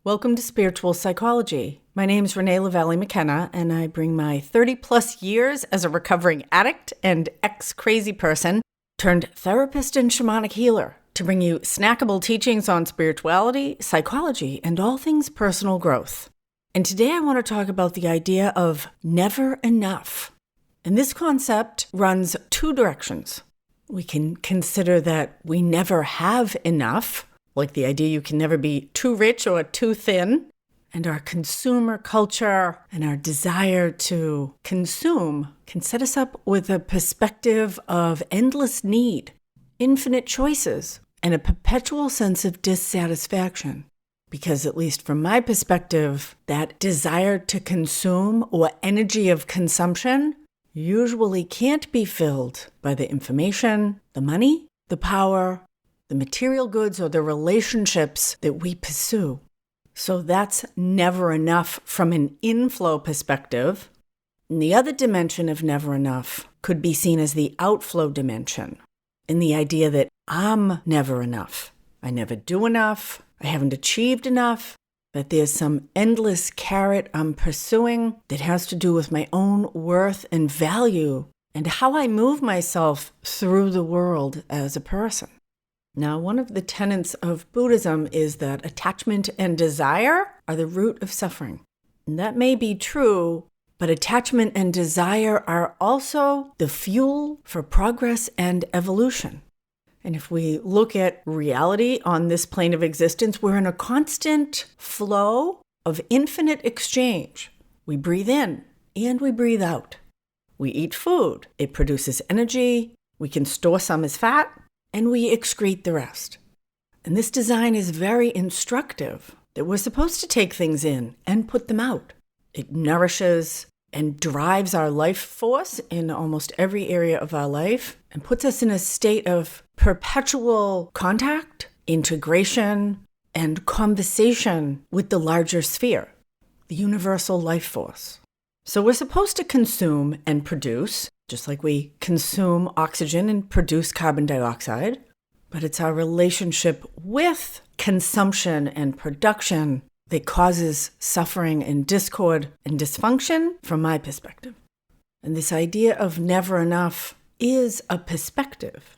Welcome to Spiritual Psychology. My name is Renee Lavallee McKenna, and I bring my 30-plus years as a recovering addict and ex-crazy person turned therapist and shamanic healer to bring you snackable teachings on spirituality, psychology, and all things personal growth. And today I want to talk about the idea of never enough. And this concept runs two directions. We can consider that we never have enough, like the idea you can never be too rich or too thin, and our consumer culture and our desire to consume can set us up with a perspective of endless need, infinite choices, and a perpetual sense of dissatisfaction. Because at least from my perspective, that desire to consume or energy of consumption usually can't be filled by the information, the money, the power, the material goods, or the relationships that we pursue. So that's never enough from an inflow perspective. And the other dimension of never enough could be seen as the outflow dimension, in the idea that I'm never enough. I never do enough. I haven't achieved enough. That there's some endless carrot I'm pursuing that has to do with my own worth and value and how I move myself through the world as a person. Now, one of the tenets of Buddhism is that attachment and desire are the root of suffering. And that may be true, but attachment and desire are also the fuel for progress and evolution. And if we look at reality on this plane of existence, we're in a constant flow of infinite exchange. We breathe in and we breathe out. We eat food. It produces energy. We can store some as fat. And we excrete the rest. And this design is very instructive that we're supposed to take things in and put them out. It nourishes and drives our life force in almost every area of our life and puts us in a state of perpetual contact, integration, and conversation with the larger sphere, the universal life force. So we're supposed to consume and produce, just like we consume oxygen and produce carbon dioxide, but it's our relationship with consumption and production that causes suffering and discord and dysfunction from my perspective. And this idea of never enough is a perspective.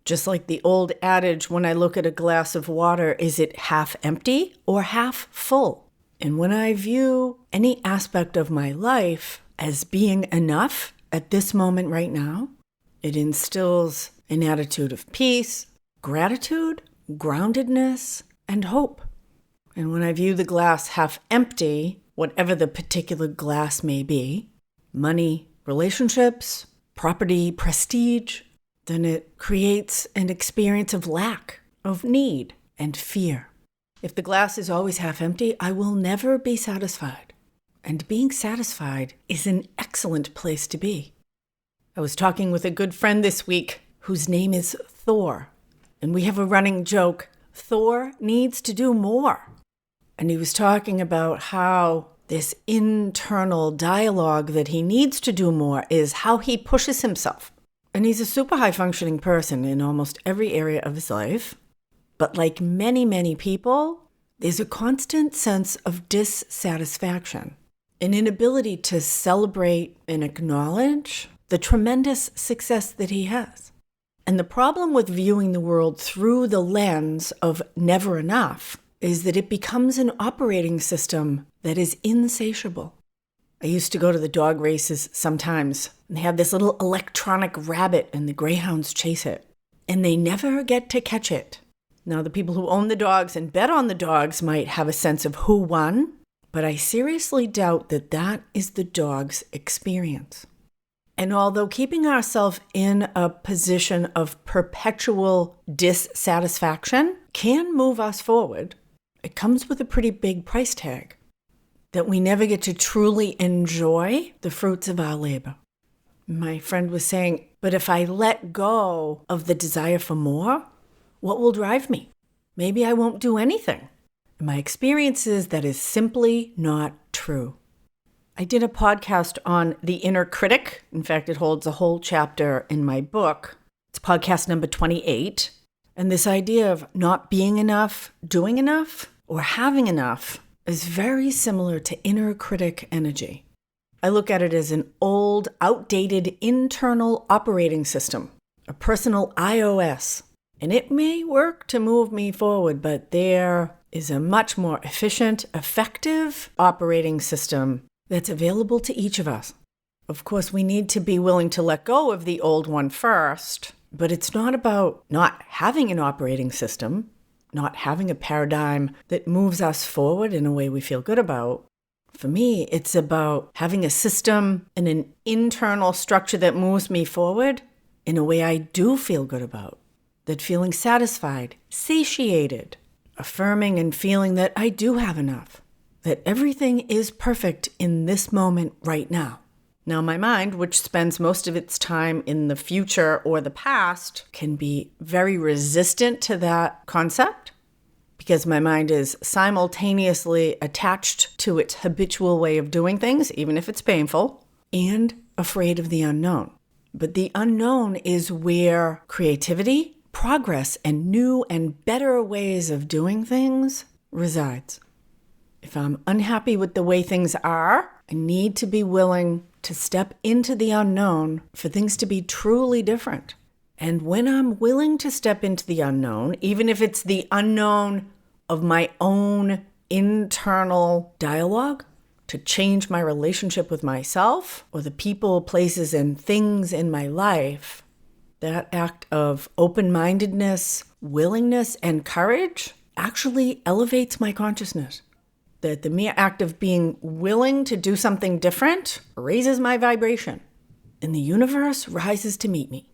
Just like the old adage, when I look at a glass of water, is it half empty or half full? And when I view any aspect of my life as being enough at this moment right now, it instills an attitude of peace, gratitude, groundedness, and hope. And when I view the glass half empty, whatever the particular glass may be, money, relationships, property, prestige, then it creates an experience of lack, of need, and fear. If the glass is always half empty, I will never be satisfied. And being satisfied is an excellent place to be. I was talking with a good friend this week whose name is Thor. And we have a running joke, Thor needs to do more. And he was talking about how this internal dialogue that he needs to do more is how he pushes himself. And he's a super high-functioning person in almost every area of his life. But like many, many people, there's a constant sense of dissatisfaction, an inability to celebrate and acknowledge the tremendous success that he has. And the problem with viewing the world through the lens of never enough is that it becomes an operating system that is insatiable. I used to go to the dog races sometimes, and they have this little electronic rabbit, and the greyhounds chase it. And they never get to catch it. Now, the people who own the dogs and bet on the dogs might have a sense of who won, but I seriously doubt that that is the dog's experience. And although keeping ourselves in a position of perpetual dissatisfaction can move us forward, it comes with a pretty big price tag, that we never get to truly enjoy the fruits of our labor. My friend was saying, but if I let go of the desire for more, what will drive me? Maybe I won't do anything. And my experience is that is simply not true. I did a podcast on the inner critic. In fact, it holds a whole chapter in my book. It's podcast number 28. And this idea of not being enough, doing enough, or having enough is very similar to inner critic energy. I look at it as an old, outdated internal operating system, a personal iOS. And it may work to move me forward, but there is a much more efficient, effective operating system that's available to each of us. Of course, we need to be willing to let go of the old one first, but it's not about not having an operating system, not having a paradigm that moves us forward in a way we feel good about. For me, it's about having a system and an internal structure that moves me forward in a way I do feel good about. That feeling satisfied, satiated, affirming and feeling that I do have enough, that everything is perfect in this moment right now. Now, my mind, which spends most of its time in the future or the past, can be very resistant to that concept because my mind is simultaneously attached to its habitual way of doing things, even if it's painful, and afraid of the unknown. But the unknown is where creativity, progress, and new and better ways of doing things resides. If I'm unhappy with the way things are, I need to be willing to step into the unknown for things to be truly different. And when I'm willing to step into the unknown, even if it's the unknown of my own internal dialogue, to change my relationship with myself or the people, places, and things in my life, that act of open-mindedness, willingness, and courage actually elevates my consciousness. That the mere act of being willing to do something different raises my vibration, and the universe rises to meet me.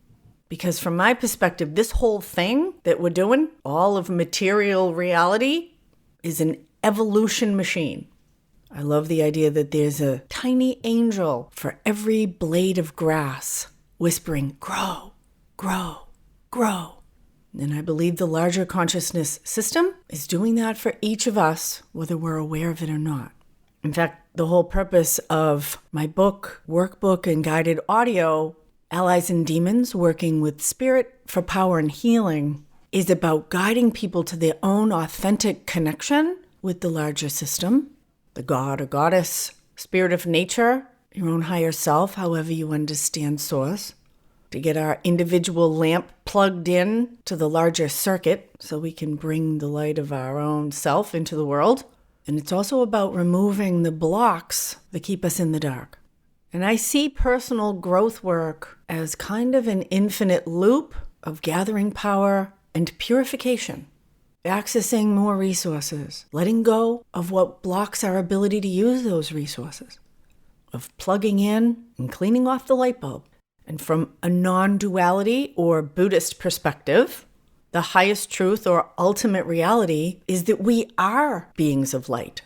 Because from my perspective, this whole thing that we're doing, all of material reality, is an evolution machine. I love the idea that there's a tiny angel for every blade of grass whispering, grow, grow, grow. And I believe the larger consciousness system is doing that for each of us, whether we're aware of it or not. In fact, the whole purpose of my book, workbook, and guided audio, Allies and Demons, Working with Spirit for Power and Healing, is about guiding people to their own authentic connection with the larger system, the god or goddess, spirit of nature, your own higher self, however you understand source, to get our individual lamp plugged in to the larger circuit so we can bring the light of our own self into the world. And it's also about removing the blocks that keep us in the dark. And I see personal growth work as kind of an infinite loop of gathering power and purification, accessing more resources, letting go of what blocks our ability to use those resources, of plugging in and cleaning off the light bulb. And from a non-duality or Buddhist perspective, the highest truth or ultimate reality is that we are beings of light.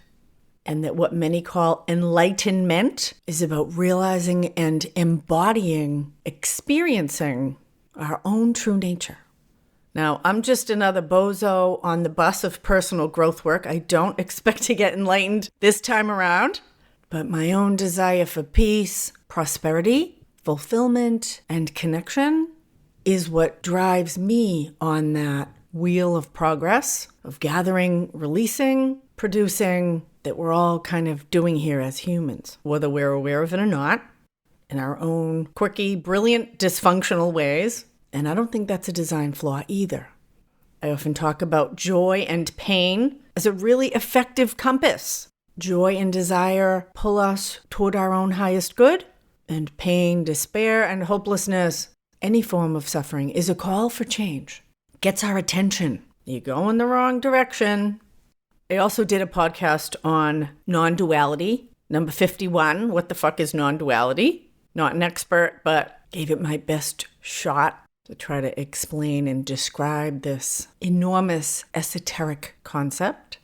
And that what many call enlightenment is about realizing and embodying, experiencing our own true nature. Now, I'm just another bozo on the bus of personal growth work. I don't expect to get enlightened this time around, but my own desire for peace, prosperity, fulfillment, and connection is what drives me on that wheel of progress, of gathering, releasing, producing, that we're all kind of doing here as humans, whether we're aware of it or not, in our own quirky, brilliant, dysfunctional ways. And I don't think that's a design flaw either. I often talk about joy and pain as a really effective compass. Joy and desire pull us toward our own highest good, and pain, despair, and hopelessness, any form of suffering, is a call for change. Gets our attention. You go in the wrong direction. I also did a podcast on non-duality, number 51, What the Fuck is Non-Duality? Not an expert, but gave it my best shot to try to explain and describe this enormous esoteric concept.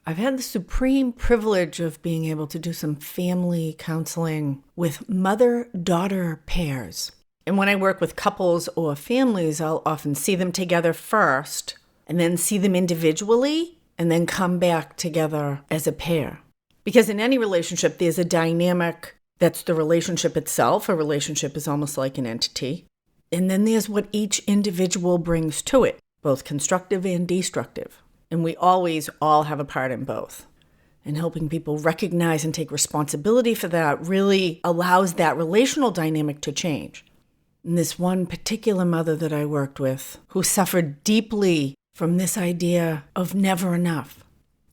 I've had the supreme privilege of being able to do some family counseling with mother-daughter pairs. And when I work with couples or families, I'll often see them together first, and then see them individually, and then come back together as a pair. Because in any relationship, there's a dynamic that's the relationship itself. A relationship is almost like an entity. And then there's what each individual brings to it, both constructive and destructive. And we always all have a part in both. And helping people recognize and take responsibility for that really allows that relational dynamic to change. And this one particular mother that I worked with who suffered deeply from this idea of never enough.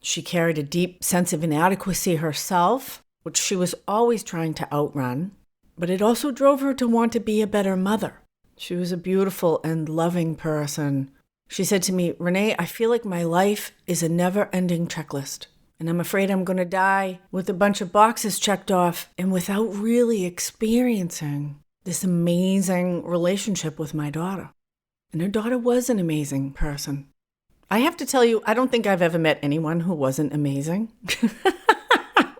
She carried a deep sense of inadequacy herself, which she was always trying to outrun, but it also drove her to want to be a better mother. She was a beautiful and loving person. She said to me, "Renee, I feel like my life is a never-ending checklist, and I'm afraid I'm going to die with a bunch of boxes checked off and without really experiencing this amazing relationship with my daughter." And her daughter was an amazing person. I have to tell you, I don't think I've ever met anyone who wasn't amazing.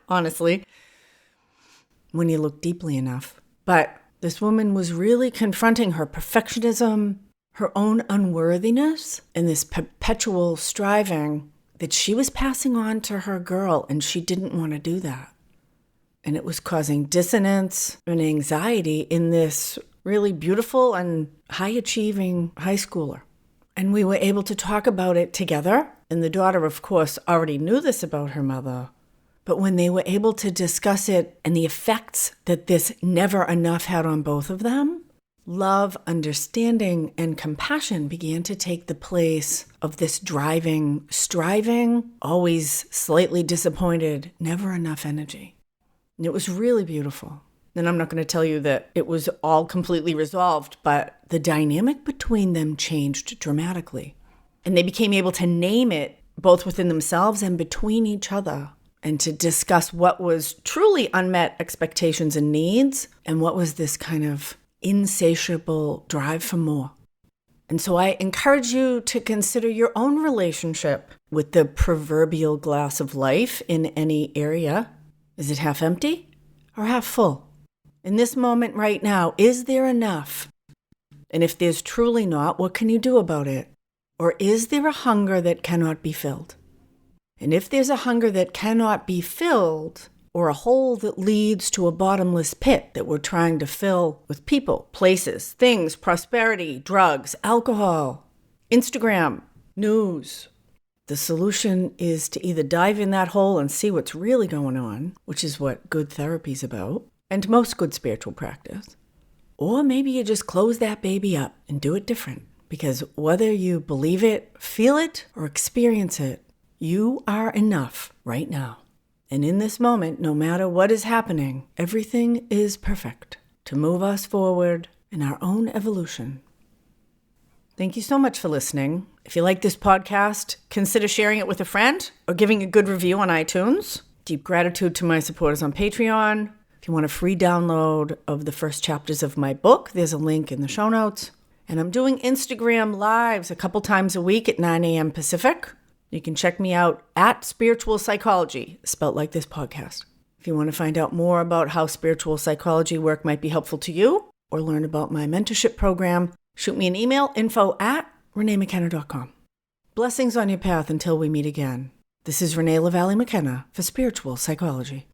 Honestly, when you look deeply enough. But this woman was really confronting her perfectionism, her own unworthiness, and this perpetual striving that she was passing on to her girl, and she didn't want to do that. And it was causing dissonance and anxiety in this really beautiful and high-achieving high schooler. And we were able to talk about it together. And the daughter, of course, already knew this about her mother. But when they were able to discuss it and the effects that this never enough had on both of them, love, understanding, and compassion began to take the place of this driving, striving, always slightly disappointed, never enough energy. And it was really beautiful. And I'm not going to tell you that it was all completely resolved, but the dynamic between them changed dramatically. And they became able to name it both within themselves and between each other, and to discuss what was truly unmet expectations and needs, and what was this kind of insatiable drive for more. And so I encourage you to consider your own relationship with the proverbial glass of life in any area. Is it half empty or half full? In this moment right now, is there enough? And if there's truly not, what can you do about it? Or is there a hunger that cannot be filled? And if there's a hunger that cannot be filled, or a hole that leads to a bottomless pit that we're trying to fill with people, places, things, prosperity, drugs, alcohol, Instagram, news, the solution is to either dive in that hole and see what's really going on, which is what good therapy's about, and most good spiritual practice. Or maybe you just close that baby up and do it different. Because whether you believe it, feel it, or experience it, you are enough right now. And in this moment, no matter what is happening, everything is perfect to move us forward in our own evolution. Thank you so much for listening. If you like this podcast, consider sharing it with a friend or giving a good review on iTunes. Deep gratitude to my supporters on Patreon. If you want a free download of the first chapters of my book, there's a link in the show notes. And I'm doing Instagram lives a couple times a week at 9 a.m. Pacific. You can check me out at Spiritual Psychology, spelt like this podcast. If you want to find out more about how spiritual psychology work might be helpful to you, or learn about my mentorship program, shoot me an email, info@reneemckenna.com. Blessings on your path until we meet again. This is Renee LaValle McKenna for Spiritual Psychology.